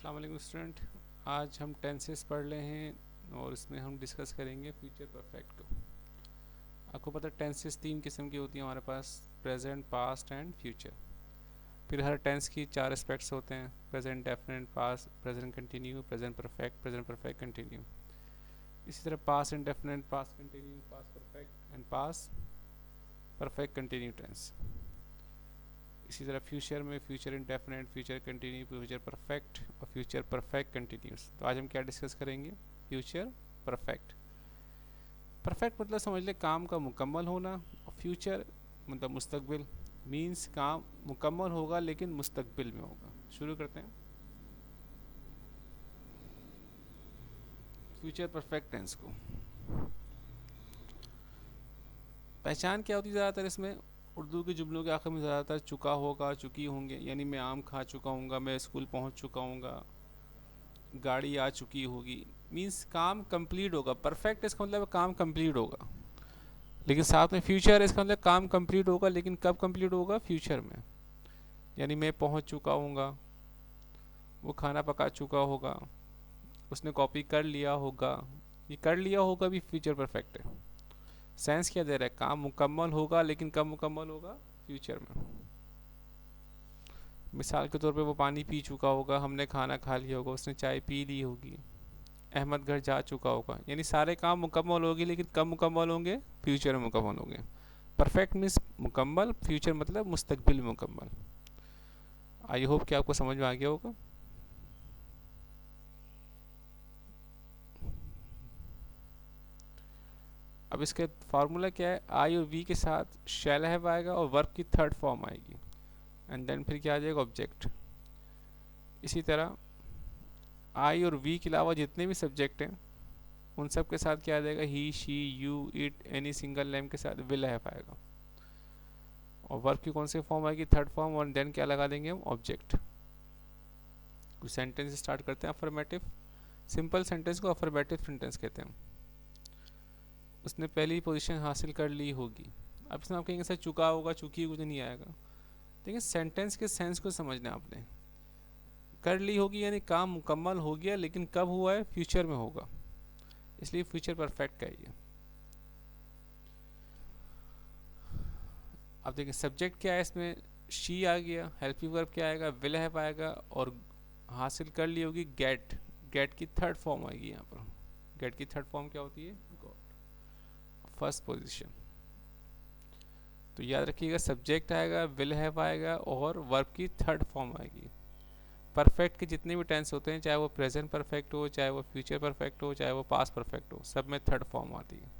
अस्सलाम वालेकुम स्टूडेंट। आज हम टेंसेस पढ़ रहे हैं और इसमें हम डिस्कस करेंगे फ्यूचर परफेक्ट को। आपको पता है टेंसेस तीन किस्म की होती हैं हमारे पास, प्रेजेंट, पास्ट एंड फ्यूचर। फिर हर टेंस की चार एस्पेक्ट्स होते हैं, present definite, past present continue, present perfect continue. इसी तरह past indefinite, past continue, past perfect and past perfect continue tense. इसी तरह फ्यूचर में future indefinite, future continue, future perfect और फ्यूचर परफेक्ट कंटिन्यूस। तो आज हम क्या डिस्कस करेंगे? Future perfect. परफेक्ट मतलब समझ ले काम का मुकम्मल होना, और फ्यूचर मतलब मुस्तकबिल। मीन्स काम मुकम्मल होगा लेकिन मुस्तकबिल में होगा। शुरू करते हैं फ्यूचर परफेक्ट टेंस को। पहचान क्या होती है ज़्यादातर इसमें? उर्दू के जुमलों के आखिर में ज़्यादातर चुका होगा, चुकी होंगे, यानी मैं आम खा चुका हूँगा, मैं स्कूल पहुँच चुका हूँगा, गाड़ी आ चुकी होगी। मीन्स काम कंप्लीट होगा। परफेक्ट इसका मतलब काम कंप्लीट होगा, लेकिन साथ में फ्यूचर इसका मतलब काम कंप्लीट होगा, लेकिन कब कंप्लीट होगा? फ्यूचर में। यानी मैं पहुँच चुका हूँगा, वो खाना पका चुका होगा, उसने कॉपी कर लिया होगा। ये कर लिया होगा भी फ्यूचर परफेक्ट है। सेंस क्या दे रहा है? काम मुकम्मल होगा लेकिन कब मुकम्मल होगा? फ्यूचर में। मिसाल के तौर पे वो पानी पी चुका होगा, हमने खाना खा लिया होगा, उसने चाय पी ली होगी, अहमद घर जा चुका होगा। यानी सारे काम मुकम्मल होंगे लेकिन कब मुकम्मल होंगे? फ्यूचर में मुकम्मल होंगे। परफेक्ट मीन्स मुकम्मल, फ्यूचर मतलब मुस्तकबिल में मुकम्मल। आई होप कि आपको समझ में आ गया होगा। अब इसके फार्मूला क्या है? आई और वी के साथ शैल हैव आएगा और वर्ब की थर्ड फॉर्म आएगी, एंड देन फिर क्या आ जाएगा? ऑब्जेक्ट। इसी तरह आई और वी के अलावा जितने भी सब्जेक्ट हैं उन सब के साथ क्या आ जाएगा? He, she, you, it, any single name के साथ विल हैव आएगा। और वर्ब की कौन सी फॉर्म आएगी? Third form. और देन क्या लगा देंगे हम? ऑब्जेक्ट। कुछ सेंटेंस स्टार्ट करते हैं अफर्मेटिव। सिंपल सेंटेंस को अफर्मेटिव सेंटेंस कहते हैं। उसने पहली पोजीशन हासिल कर ली होगी। अब इसमें आप कहेंगे सर चुका होगा, चुकी कुछ नहीं आएगा। देखिए सेंटेंस के सेंस को समझना है आपने। कर ली होगी यानी काम मुकम्मल हो गया, लेकिन कब हुआ है? फ्यूचर में होगा, इसलिए फ्यूचर परफेक्ट का ये। अब देखिए सब्जेक्ट क्या है इसमें? शी आ गया। हेल्पिंग वर्ब क्या आएगा? विल हैव आएगा। और हासिल कर ली होगी गेट। गेट की थर्ड फॉर्म आएगी यहाँ पर। गेट की थर्ड फॉर्म क्या होती है? गॉट। First position. तो याद रखिएगा सब्जेक्ट आएगा, विल हैव आएगा और वर्ब की थर्ड फॉर्म आएगी। परफेक्ट के जितने भी टेंस होते हैं, चाहे वो प्रेजेंट परफेक्ट हो, चाहे वो फ्यूचर परफेक्ट हो, चाहे वो पास्ट परफेक्ट हो, सब में थर्ड फॉर्म आती है।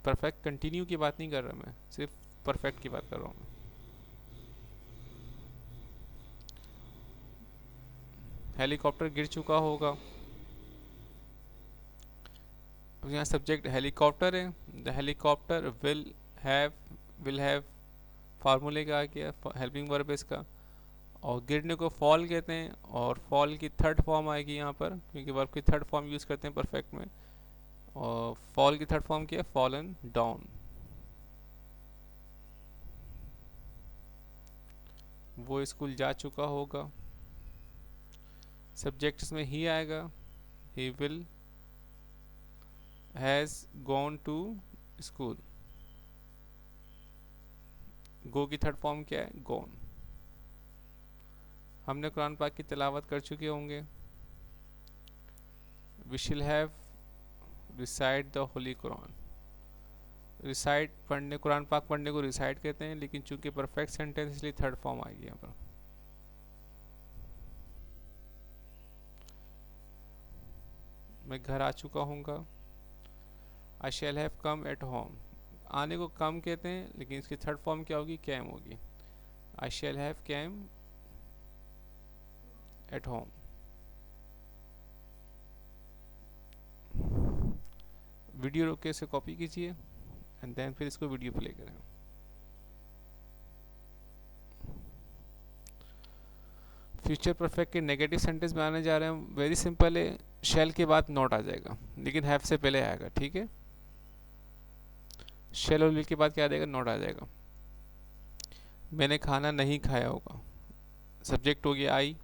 परफेक्ट कंटिन्यू की बात नहीं कर रहा मैं, सिर्फ परफेक्ट की बात कर रहा हूँ। हेलीकॉप्टर गिर चुका होगा। अब यहाँ सब्जेक्ट हेलीकॉप्टर है। द हेलीकॉप्टर विल हैव फार्मूले का आ गया, हेल्पिंग वर्ब इसका। और गिरने को फॉल कहते हैं, और फॉल की थर्ड फॉर्म आएगी यहाँ पर, क्योंकि वर्ब की थर्ड फॉर्म यूज़ करते हैं परफेक्ट में। और फॉल की थर्ड फॉर्म क्या है? Fallen down. वो स्कूल जा चुका होगा। सब्जेक्ट इसमें ही आएगा। He will has gone to school. Go की थर्ड फॉर्म क्या है? गॉन। हमने कुरान पाक की तिलावत कर चुके होंगे। We shall have recited the holy Quran. Recited पढ़ने, कुरान पाक पढ़ने को रिसाइड कहते हैं, लेकिन चूंकि परफेक्ट सेंटेंस इसलिए थर्ड फॉर्म आएगी यहाँ पर। मैं घर आ चुका हूँगा। I shall have come at home. आने को कम कहते हैं, लेकिन इसकी थर्ड फॉर्म क्या होगी? कैम होगी। I shall have came at home. Video रोक के इसे कॉपी कीजिए एंड देन फिर इसको वीडियो प्ले करें। फ्यूचर परफेक्ट के नेगेटिव सेंटेंस बनाने जा रहे हैं। वेरी सिंपल है, शैल के बाद नॉट आ जाएगा, लेकिन हैव से पहले आएगा। ठीक है, शैल और विल के बाद क्या आ जाएगा? नॉट आ जाएगा। मैंने खाना नहीं खाया होगा। सब्जेक्ट हो गया आई,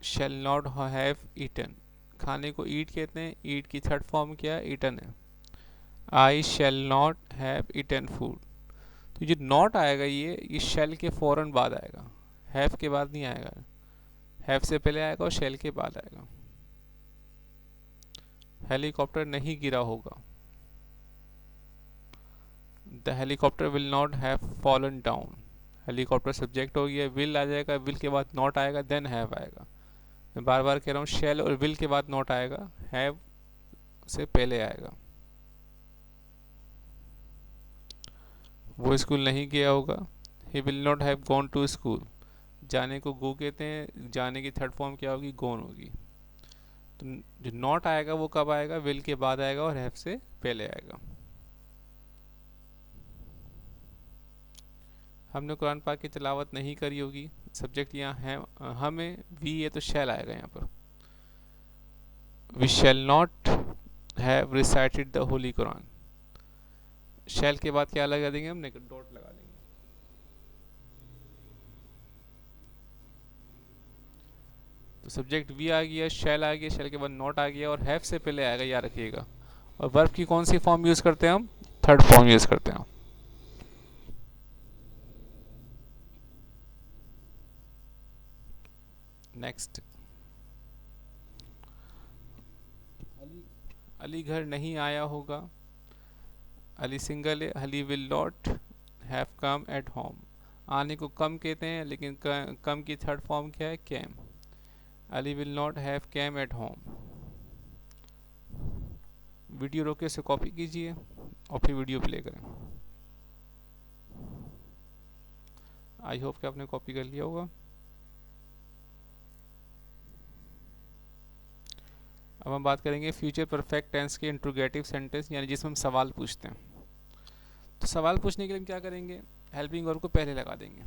शैल नॉट हैव ईटन, खाने को ईट कहते हैं, ईट की थर्ड फॉर्म क्या है, ईटन है। I shall not have eaten food, तो जो नॉट आएगा ये शैल के फौरन बाद आएगा, हैव के बाद नहीं आएगा, हैव से पहले आएगा और शैल के बाद आएगा। हेलीकॉप्टर नहीं गिरा होगा, the helicopter will not have fallen down, helicopter subject हो गया, विल आ जाएगा, विल के बाद नॉट आएगा, देन हैव आएगा। मैं बार बार कह रहा हूँ, शैल और विल के बाद नॉट आएगा, हैव से पहले आएगा। वो स्कूल नहीं गया होगा, he will not have gone to school, जाने को गो कहते हैं, जाने की थर्ड फॉर्म क्या होगी, गोन होगी। तो जो नॉट आएगा वो कब आएगा, विल के बाद आएगा और हैव से पहले आएगा। हमने कुरान पाक की तिलावत नहीं करी होगी, सब्जेक्ट यहाँ है, हमें वी है तो शैल आएगा यहाँ पर। We shall not have recited the holy Quran, shall के बाद क्या लगा देंगे हम, डॉट लगा देंगे। तो सब्जेक्ट वी आ गया, शैल आ गया, शैल के बाद नॉट आ गया और हैव से पहले आएगा, याद रखिएगा। और वर्ब की कौन सी फॉर्म यूज करते हैं हम, थर्ड फॉर्म यूज करते हैं। नेक्स्ट, अली घर नहीं आया होगा, अली सिंगल है, Ali will not have come at home, आने को कम कहते हैं लेकिन कम की थर्ड फॉर्म क्या है, came, Ali will not have came at home. Video रोके से कॉपी कीजिए और फिर वीडियो प्ले करें। आई होप कि आपने कॉपी कर लिया होगा। अब हम बात करेंगे फ्यूचर परफेक्ट टेंस के इंट्रोगेटिव सेंटेंस, यानी जिसमें हम सवाल पूछते हैं। तो सवाल पूछने के लिए हम क्या करेंगे, हेल्पिंग वर्ब को पहले लगा देंगे,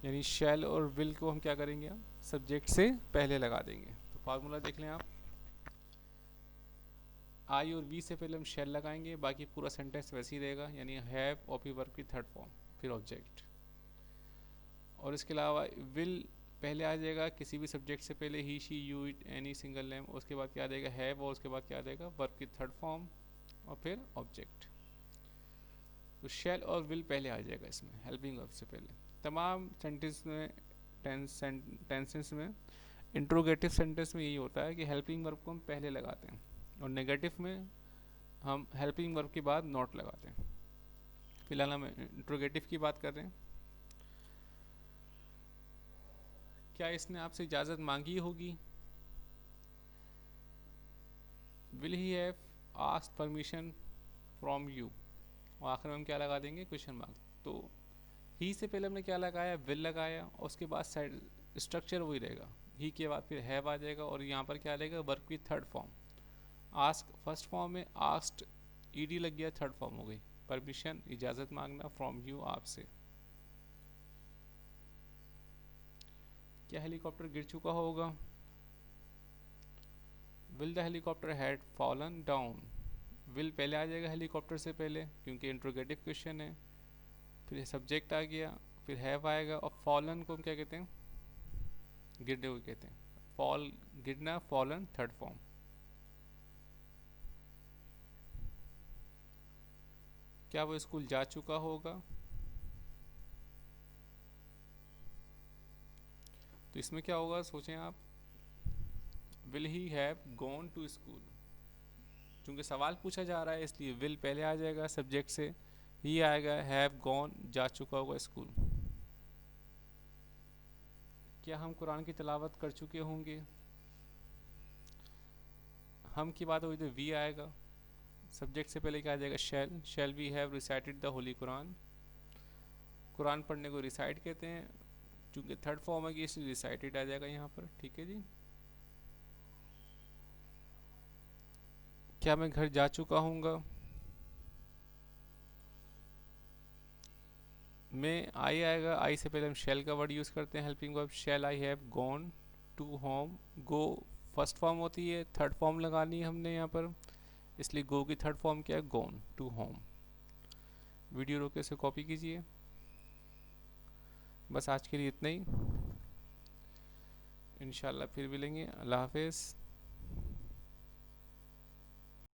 यानी शैल और विल को हम क्या करेंगे, सब्जेक्ट से पहले लगा देंगे। तो फार्मूला देख लें आप, आई और वी से पहले हम शैल लगाएंगे, बाकी पूरा सेंटेंस वैसे ही रहेगा, यानी हैव और फिर वर्ब की थर्ड फॉर्म फिर ऑब्जेक्ट। और इसके अलावा विल पहले आ जाएगा किसी भी सब्जेक्ट से पहले, he she you it any single name, उसके बाद क्या आ जाएगा हैव, और उसके बाद क्या आ जाएगा वर्ब की थर्ड फॉर्म और फिर ऑब्जेक्ट। तो शैल और विल पहले आ जाएगा इसमें, हेल्पिंग वर्ब से पहले। तमाम सेंटेंस में, टेंसेस में, इंट्रोगेटिव सेंटेंस में यही होता है कि हेल्पिंग वर्ब को हम पहले लगाते हैं, और नेगेटिव में हम हेल्पिंग वर्ब के बाद नॉट लगाते हैं। फिलहाल हम इंट्रोगेटिव की बात कर रहे हैं। क्या इसने आपसे इजाज़त मांगी होगी, will he have asked permission from you, और आखिर में हम क्या लगा देंगे, क्वेश्चन मार्क। तो ही से पहले हमने क्या लगाया, विल लगाया, और उसके बाद साइड स्ट्रक्चर वही रहेगा, ही के बाद फिर हैव आ जाएगा, और यहाँ पर क्या रहेगा, वर्ब की third form. Ask first form में, आस्क्ड ईडी लग गया, थर्ड फॉर्म हो गई, परमिशन इजाज़त मांगना, फ्रॉम यू आपसे। क्या हेलीकॉप्टर गिर चुका होगा, will the helicopter had fallen down, will पहले आ जाएगा हेलीकॉप्टर से पहले क्योंकि इंट्रोगेटिव क्वेश्चन है, फिर सब्जेक्ट आ गया, फिर हैव आएगा, और फॉलन को हम क्या कहते हैं, गिरने को कहते हैं, फॉल गिरना, फॉलन थर्ड फॉर्म। क्या वो स्कूल जा चुका होगा, तो इसमें क्या होगा सोचें आप, will he have gone to school, क्योंकि सवाल पूछा जा रहा है इसलिए विल पहले आ जाएगा सब्जेक्ट से, ही आएगा, हैव गॉन जा चुका होगा स्कूल। क्या हम कुरान की तिलावत कर चुके होंगे, हम की बात हुई तो वी आएगा, सब्जेक्ट से पहले क्या आ जाएगा, shall, shall we have recited the holy Quran, Quran पढ़ने को रिसाइट कहते हैं, क्योंकि थर्ड फॉर्म है कि इसलिए रिसाइटेड आ जाएगा यहाँ पर, ठीक है जी। क्या मैं घर जा चुका हूँगा, मैं आई आएगा, आई से पहले हम शैल का वर्ड यूज़ करते हैं, helping verb, shall I have gone to home, go first form होती है, थर्ड फॉर्म लगानी है हमने यहाँ पर, इसलिए गो की थर्ड फॉर्म क्या है, गॉन टू होम। वीडियो रोके से कॉपी कीजिए। बस आज के लिए इतना ही। इंशाल्लाह फिर मिलेंगे। अल्लाह हाफिज़।